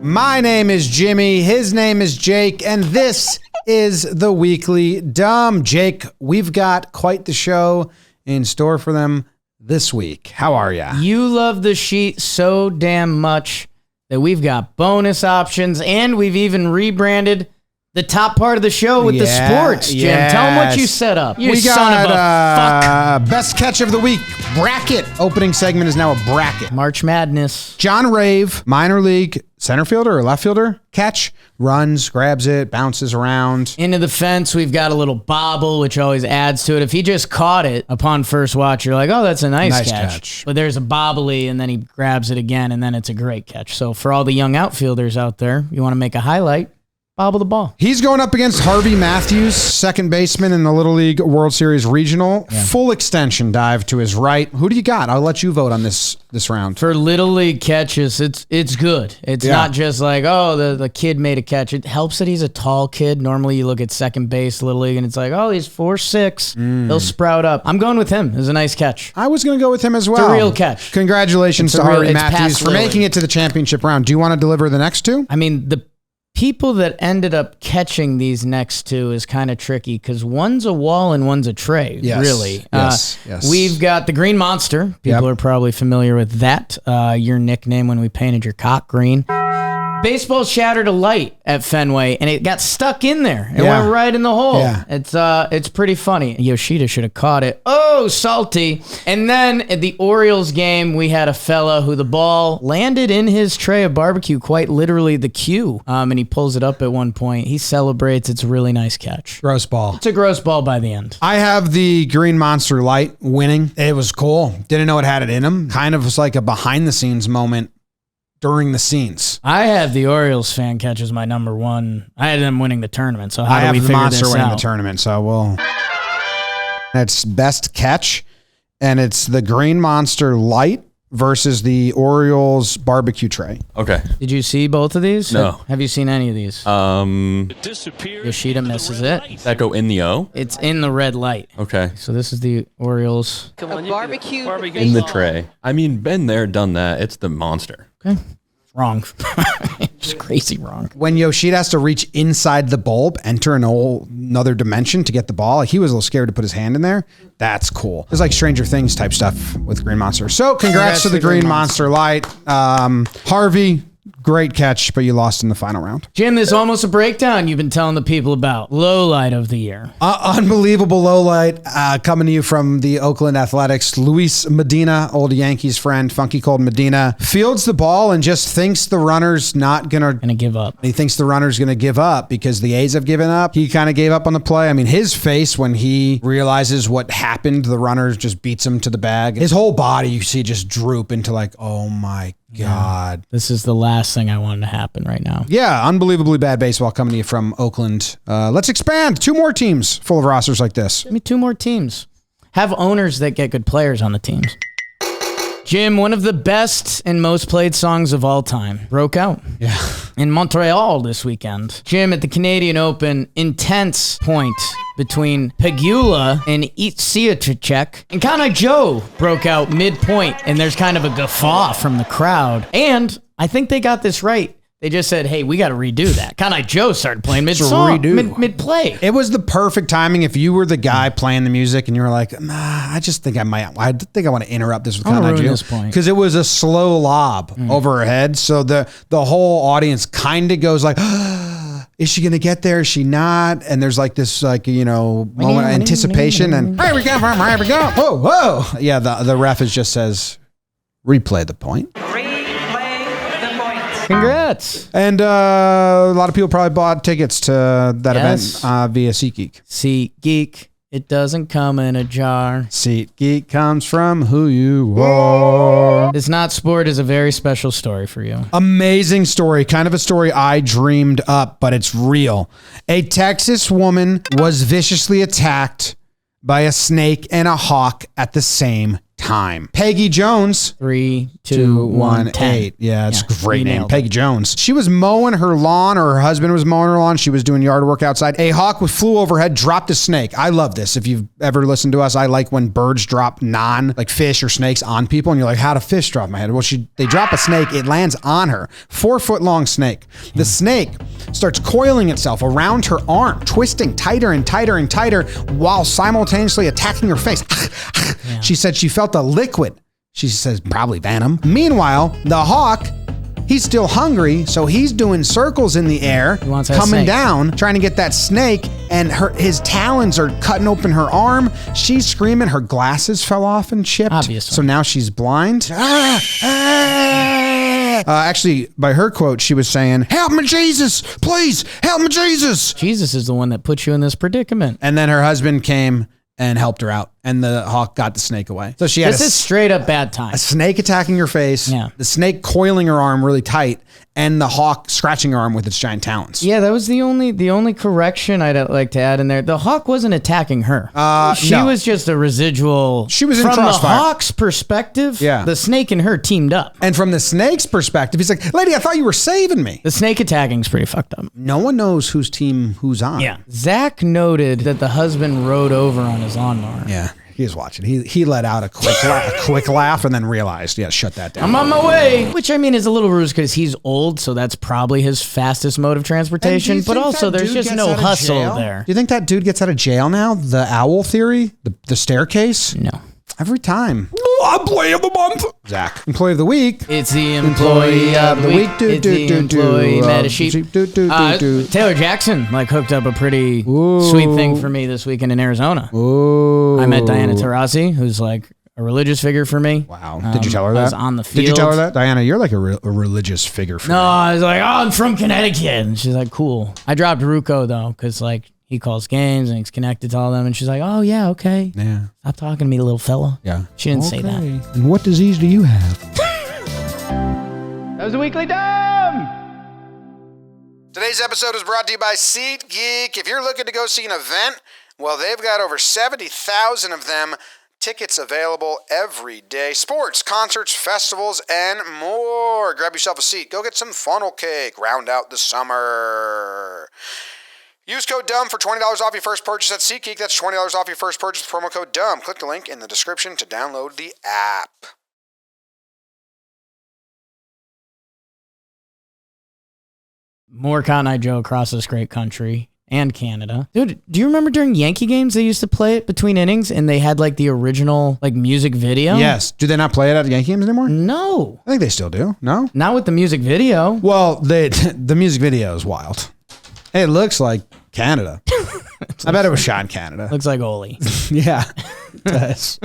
My name is Jimmy. His name is Jake. And this is the Weekly Dumb. Jake, we've got quite the show in store for them this week. How are ya? You love the sheet so damn much that we've got bonus options, and we've even rebranded the top part of the show with the sports, Jim. Yes. Tell them what you set up. You we son got of a fuck. Best catch of the week bracket. Opening segment is now a bracket. March Madness. John Rave, minor league center fielder or left fielder, catch, runs, grabs it, bounces around. Into the fence, we've got a little bobble, which always adds to it. If he just caught it upon first watch, you're like, oh, that's a nice catch. But there's a bobbly, and then he grabs it again, and then it's a great catch. So for all the young outfielders out there, you want to make a highlight, bobble the ball. He's going up against Harvey Matthews, second baseman in the Little League World Series Regional. Yeah. Full extension dive to his right. Who do you got? I'll let you vote on this round. For Little League catches, it's good. It's not just like, oh, the kid made a catch. It helps that he's a tall kid. Normally you look at second base, Little League, and it's like, oh, he's 4'6". He'll sprout up. I'm going with him. It was a nice catch. I was going to go with him as well. It's a real catch. Congratulations to Harvey Matthews for making it to the championship round. Do you want to deliver the next two? I mean, the people that ended up catching these next two is kind of tricky because one's a wall and one's a tray, really. Yes. We've got the Green Monster. People are probably familiar with that. Your nickname when we painted your cock green. Baseball shattered a light at Fenway, and it got stuck in there. It went right in the hole. Yeah. It's pretty funny. Yoshida should have caught it. Oh, salty. And then at the Orioles game, we had a fella who the ball landed in his tray of barbecue, quite literally the cue, and he pulls it up at one point. He celebrates. It's a really nice catch. Gross ball. It's a gross ball by the end. I have the Green Monster Light winning. It was cool. Didn't know it had it in him. Kind of was like a behind-the-scenes moment during the scenes. I have the Orioles fan catch as my number one. I had them winning the tournament, so how do we figure this out? I have the Monster winning the tournament, so we'll... It's best catch, and it's the Green Monster Light versus the Orioles barbecue tray. Okay. Did you see both of these? No. Have you seen any of these? Yoshida misses it. Does that go in the O? It's in the red light. Okay. So this is the Orioles. Barbecue in the tray. I mean, been there, done that. It's the Monster. Okay. Wrong. Just crazy wrong. When Yoshida has to reach inside the bulb, enter another dimension to get the ball, he was a little scared to put his hand in there. That's cool. It's like Stranger Things type stuff with Green Monster. So congrats to the Green Monster Light. Harvey, great catch, but you lost in the final round. Jim, there's almost a breakdown you've been telling the people about. Low light of the year. Unbelievable low light coming to you from the Oakland Athletics. Luis Medina, old Yankees friend, Funky Cold Medina, fields the ball and just thinks the runner's not going to give up. He thinks the runner's going to give up because the A's have given up. He kind of gave up on the play. I mean, his face when he realizes what happened, the runner just beats him to the bag. His whole body, you see, just droop into like, oh my God. Yeah. This is the last thing I wanted to happen right now. Yeah, unbelievably bad baseball coming to you from Oakland. Let's expand. 2 more teams full of rosters like this. Give me 2 more teams. Have owners that get good players on the teams. Jim, one of the best and most played songs of all time broke out in Montreal this weekend. Jim, at the Canadian Open, intense point between Pegula and Itsiatricek. And Kanai Joe broke out midpoint, and there's kind of a guffaw from the crowd. And I think they got this right. They just said, hey, we got to redo that. Kanai Joe started playing mid-song, mid-play. It was the perfect timing. If you were the guy playing the music and you were like, nah, I think I want to interrupt this with Kanai Joe. Because it was a slow lob over her head. So the whole audience kind of goes like, is she going to get there? Is she not? And there's like this, moment of anticipation. And here we go. Whoa. Yeah, the ref just says, replay the point. Congrats. And a lot of people probably bought tickets to that event via SeatGeek. SeatGeek, it doesn't come in a jar. SeatGeek comes from who you are. It's Not Sport is a very special story for you. Amazing story. Kind of a story I dreamed up, but it's real. A Texas woman was viciously attacked by a snake and a hawk at the same time. Peggy Jones. 3, 2, 1, 10. Yeah, it's a great name. Peggy Jones. She was mowing her lawn, or her husband was mowing her lawn. She was doing yard work outside. A hawk flew overhead, dropped a snake. I love this. If you've ever listened to us, I like when birds drop like fish or snakes on people, and you're like, how'd a fish drop my head? Well, they drop a snake. It lands on her. 4-foot long snake. The snake starts coiling itself around her arm, twisting tighter and tighter and tighter while simultaneously attacking her face. She said she felt a liquid. She says probably venom. Meanwhile, the hawk, he's still hungry, so he's doing circles in the air, coming down, trying to get that snake, and his talons are cutting open her arm. She's screaming. Her glasses fell off and chipped. Obviously. So now she's blind. Actually, by her quote, she was saying, "Help me, Jesus! Please, help me, Jesus!" Jesus is the one that put you in this predicament. And then her husband came and helped her out, and the hawk got the snake away. So she had this is straight up bad time. A snake attacking her face, the snake coiling her arm really tight, and the hawk scratching her arm with its giant talons. Yeah, that was the only correction I'd like to add in there. The hawk wasn't attacking her. She was just a residual. She was in from crossfire. The hawk's perspective, the snake and her teamed up. And from the snake's perspective, he's like, "Lady, I thought you were saving me." The snake attacking is pretty fucked up. No one knows whose team who's on. Yeah. Zach noted that the husband rode over on his lawnmower. Yeah. He was watching. He let out a quick laugh and then realized, shut that down. I'm on my way. Which, I mean, is a little ruse because he's old, so that's probably his fastest mode of transportation. But also, there's just no hustle there. Do you think that dude gets out of jail now? The owl theory? The staircase? No. Every time. Employee of the month. Zach. Employee of the week. It's the employee of the week. It's the employee meta sheep. Taylor Jackson hooked up a pretty sweet thing for me this weekend in Arizona. Ooh. I met Diana Taurasi, who's a religious figure for me. Wow. Did you tell her that? I was on the field. Did you tell her that? Diana, you're like a religious figure for me. No, I was like, I'm from Connecticut. And she's like, cool. I dropped Ruko, though, because he calls games and he's connected to all them. And she's like, oh, yeah, okay. Yeah. Stop talking to me, little fella. Yeah. She didn't say that. And what disease do you have? That was a weekly dumb. Today's episode is brought to you by SeatGeek. If you're looking to go see an event, well, they've got over 70,000 of them. Tickets available every day. Sports, concerts, festivals, and more. Grab yourself a seat. Go get some funnel cake. Round out the summer. Use code DUMB for $20 off your first purchase at SeatGeek. That's $20 off your first purchase with promo code DUMB. Click the link in the description to download the app. More Cotton Eye Joe across this great country and Canada. Dude, do you remember during Yankee games they used to play it between innings and they had the original music video? Yes. Do they not play it at Yankee games anymore? No. I think they still do. No? Not with the music video. Well, the music video is wild. It looks like Canada. I bet it was shot in Canada. Looks like Oli. Yeah, it does.